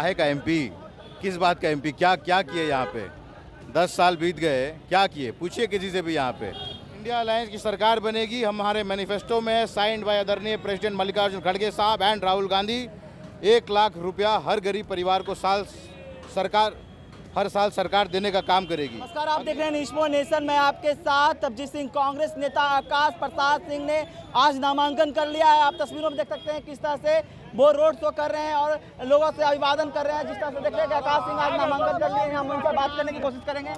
काहे का एमपी, किस बात का एमपी, क्या क्या किए यहाँ पे? 10 साल बीत गए, क्या किए? पूछिए किसी से भी यहाँ पे। इंडिया अलायंस की सरकार बनेगी, हमारे मैनिफेस्टो में है, साइंड बाय आदरणीय प्रेसिडेंट मल्लिकार्जुन खड़गे साहब एंड राहुल गांधी। 1 लाख रुपया हर गरीब परिवार को हर साल सरकार देने का काम करेगी। नमस्कार, आप देख रहे हैं निष्मो नेशन में आपके साथ अभिजीत सिंह। कांग्रेस नेता आकाश प्रसाद सिंह ने आज नामांकन कर लिया है। आप तस्वीरों में देख सकते हैं किस तरह से वो रोड शो कर रहे हैं और लोगों से अभिवादन कर रहे हैं। जिस तरह से देख रहे हैं कि आकाश सिंह आज नामांकन कर लिए हैं, हम उनसे बात करने की कोशिश करेंगे।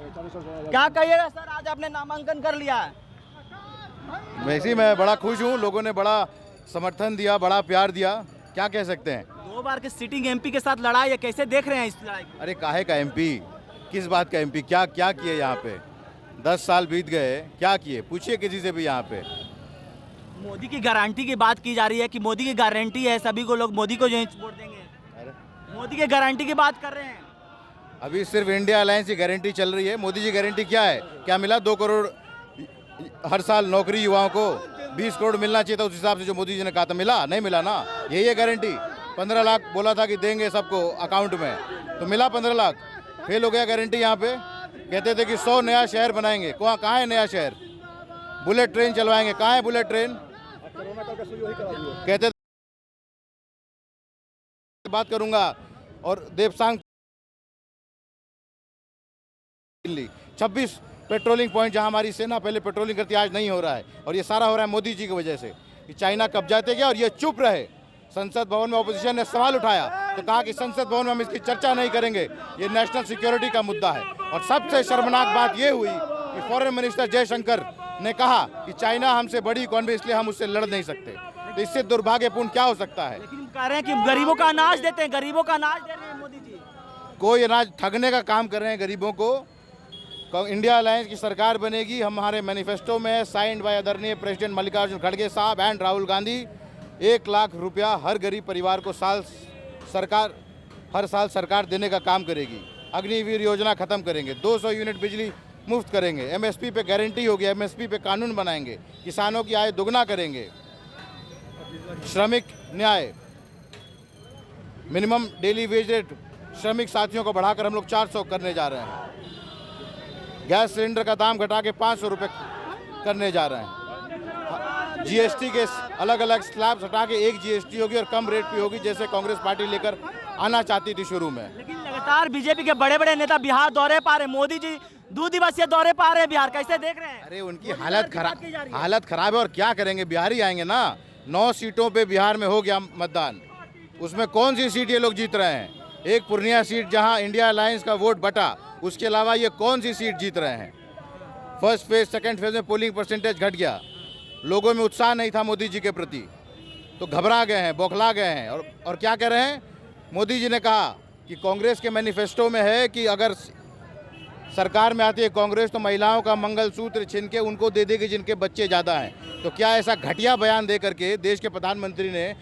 क्या कहिएगा सर, आज आपने नामांकन कर लिया है? वैसे ही मैं बड़ा खुश हूँ, लोगों ने बड़ा समर्थन दिया, बड़ा प्यार दिया, क्या कह सकते हैं। 2 बार के सिटिंग एमपी के साथ लड़ाई है, कैसे देख रहे हैं इस लड़ाई को? अरे काहे का एमपी, किस बात का एमपी, क्या क्या किए यहाँ पे? 10 साल बीत गए, क्या किए? पूछिए किसी से भी यहाँ पे। मोदी की गारंटी की बात की जा रही है कि मोदी की गारंटी है, सभी को लोग मोदी को जो है वोट देंगे। अरे मोदी की गारंटी की बात कर रहे हैं। अभी सिर्फ इंडिया अलायंस की गारंटी चल रही है। मोदी जी गारंटी क्या है? क्या मिला? 2 करोड़ हर साल नौकरी युवाओं को, 20 करोड़ मिलना चाहिए था उस हिसाब से जो मोदी जी ने कहा था, मिला? नहीं मिला ना। यही है गारंटी। 15 लाख बोला था कि देंगे सबको अकाउंट में, तो मिला 15 लाख? फेल हो गया गारंटी। यहाँ पे कहते थे कि 100 नया शहर बनाएंगे, कहाँ है नया शहर? बुलेट ट्रेन चलवाएंगे, कहाँ है बुलेट ट्रेन? कहते बात करूंगा। और देवसांग 26 पेट्रोलिंग पॉइंट जहां हमारी सेना पहले पेट्रोलिंग करती, आज नहीं हो रहा है। और ये सारा हो रहा है मोदी जी की वजह से कि चाइना कब्जाते गया और ये चुप रहे। संसद भवन में ऑपोजिशन ने सवाल उठाया तो कहा कि संसद भवन में हम इसकी चर्चा नहीं करेंगे, ये नेशनल सिक्योरिटी का मुद्दा है। और सबसे शर्मनाक बात ये हुई कि फॉरेन मिनिस्टर जयशंकर ने कहा कि चाइना हमसे बड़ी इकॉनमी, इसलिए हम उससे लड़ नहीं सकते। तो इससे दुर्भाग्यपूर्ण क्या हो सकता है? लेकिन कह रहे हैं कि गरीबों का अनाज देते हैं, गरीबों का अनाज दे रहे हैं मोदी जी। कोई अनाज ठगने का काम कर रहे हैं गरीबों को। इंडिया अलायंस की सरकार बनेगी, हमारे मैनिफेस्टो में है, साइंड बाय आदरणीय प्रेसिडेंट मल्लिकार्जुन खड़गे साहब एंड राहुल गांधी। 1 लाख रुपया हर गरीब परिवार को हर साल सरकार देने का काम करेगी। अग्निवीर योजना खत्म करेंगे, 200 यूनिट बिजली मुफ्त करेंगे, एमएसपी पे गारंटी होगी, एमएसपी पे कानून बनाएंगे, किसानों की आय दोगुना करेंगे, श्रमिक न्याय, मिनिमम डेली वेज रेट श्रमिक साथियों को बढ़ाकर हम लोग 400 करने जा रहे हैं। गैस सिलेंडर का दाम घटा के 500 रुपये करने जा रहे हैं। जीएसटी के अलग अलग स्लैब्स हटा के एक जीएसटी होगी और कम रेट पे होगी, जैसे कांग्रेस पार्टी लेकर आना चाहती थी शुरू में। लेकिन लगातार बीजेपी के बड़े बड़े नेता बिहार दौरे पा रहे हैं, मोदी जी 2 दिवसीय दौरे पा रहे हैं बिहार, कैसे देख रहे हैं? अरे उनकी हालत खराब है और क्या करेंगे? बिहार ही आएंगे ना। 9 सीटों पे बिहार में हो गया मतदान, उसमें कौन सी सीट ये लोग जीत रहे हैं? एक पूर्णिया सीट जहां इंडिया अलायंस का वोट बटा, उसके अलावा ये कौन सी सीट जीत रहे हैं? फर्स्ट फेज सेकंड फेज में पोलिंग परसेंटेज घट गया, लोगों में उत्साह नहीं था मोदी जी के प्रति, तो घबरा गए हैं, बौखला गए हैं। और क्या कह रहे हैं? मोदी जी ने कहा कि कांग्रेस के मैनिफेस्टो में है कि अगर सरकार में आती है कांग्रेस तो महिलाओं का मंगलसूत्र छीन के उनको दे देगी जिनके बच्चे ज़्यादा हैं। तो क्या ऐसा घटिया बयान दे करके देश के प्रधानमंत्री ने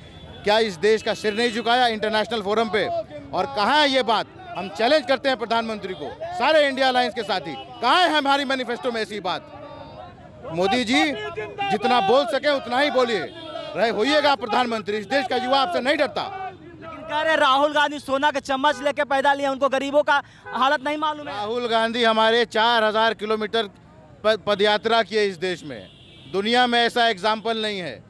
क्या इस देश का सिर नहीं झुकाया इंटरनेशनल फोरम पे? और कहाँ है ये बात? हम चैलेंज करते हैं प्रधानमंत्री को, सारे इंडिया अलायंस के साथी, कहाँ है हमारी मैनिफेस्टो में ऐसी बात? मोदी जी जितना बोल सके उतना ही बोलिए, रहे होइएगा प्रधानमंत्री, इस देश का युवा आपसे नहीं डरता। लेकिन कह रहे राहुल गांधी सोना के चम्मच लेके पैदा लिए, उनको गरीबों का हालत नहीं मालूम है। राहुल गांधी हमारे 4000 किलोमीटर पदयात्रा की है इस देश में, दुनिया में ऐसा एग्जाम्पल नहीं है।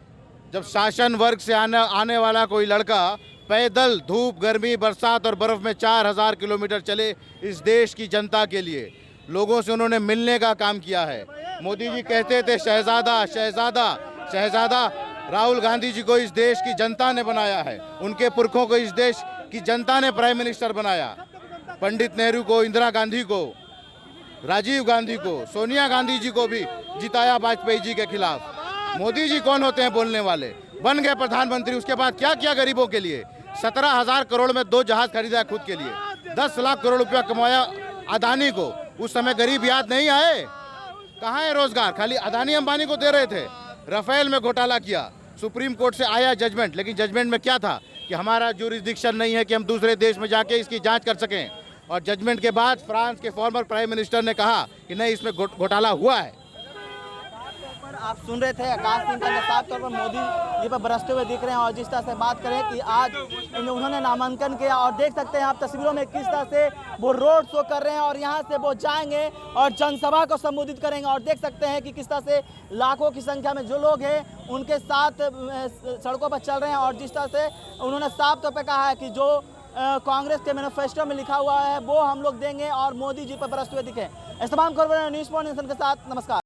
जब शासन वर्ग से आने वाला कोई लड़का पैदल धूप गर्मी बरसात और बर्फ में 4000 किलोमीटर चले इस देश की जनता के लिए, लोगों से उन्होंने मिलने का काम किया है। मोदी जी कहते थे शहजादा शहजादा शहजादा, राहुल गांधी जी को इस देश की जनता ने बनाया है, उनके पुरखों को इस देश की जनता ने प्राइम मिनिस्टर बनाया। पंडित नेहरू को, इंदिरा गांधी को, राजीव गांधी को, सोनिया गांधी जी को भी जिताया वाजपेयी जी के खिलाफ। मोदी जी कौन होते हैं बोलने वाले? बन गए प्रधानमंत्री, उसके बाद क्या किया गरीबों के लिए? 17,000 करोड़ में 2 जहाज खरीदा खुद के लिए, 10 लाख करोड़ रुपया कमाया अदानी को। उस समय गरीब याद नहीं आए? कहाँ है रोजगार? खाली अदानी अंबानी को दे रहे थे। राफेल में घोटाला किया, सुप्रीम कोर्ट से आया जजमेंट, लेकिन जजमेंट में क्या था कि हमारा जुरिसडिक्शन नहीं है कि हम दूसरे देश में जाके इसकी जांच कर सकें। और जजमेंट के बाद फ्रांस के फॉर्मर प्राइम मिनिस्टर ने कहा कि नहीं, इसमें घोटाला हुआ है। पर आप सुन रहे थे आकाश सिंह का साफ तौर पर मोदी जी पर बरसते हुए दिख रहे हैं। और जिस तरह से बात करें कि आज उन्होंने नामांकन किया और देख सकते हैं आप तस्वीरों में किस तरह से वो रोड शो कर रहे हैं और यहाँ से वो जाएंगे और जनसभा को संबोधित करेंगे। और देख सकते हैं कि किस तरह से लाखों की संख्या में जो लोग हैं उनके साथ सड़कों पर चल रहे हैं। और जिस तरह से उन्होंने साफ तौर पर कहा है कि जो कांग्रेस के मैनिफेस्टो में लिखा हुआ है वो हम लोग देंगे और मोदी जी पर बरसते हुए दिखे। इस तमाम खबरें न्यूज़ पॉइंट के साथ नमस्कार।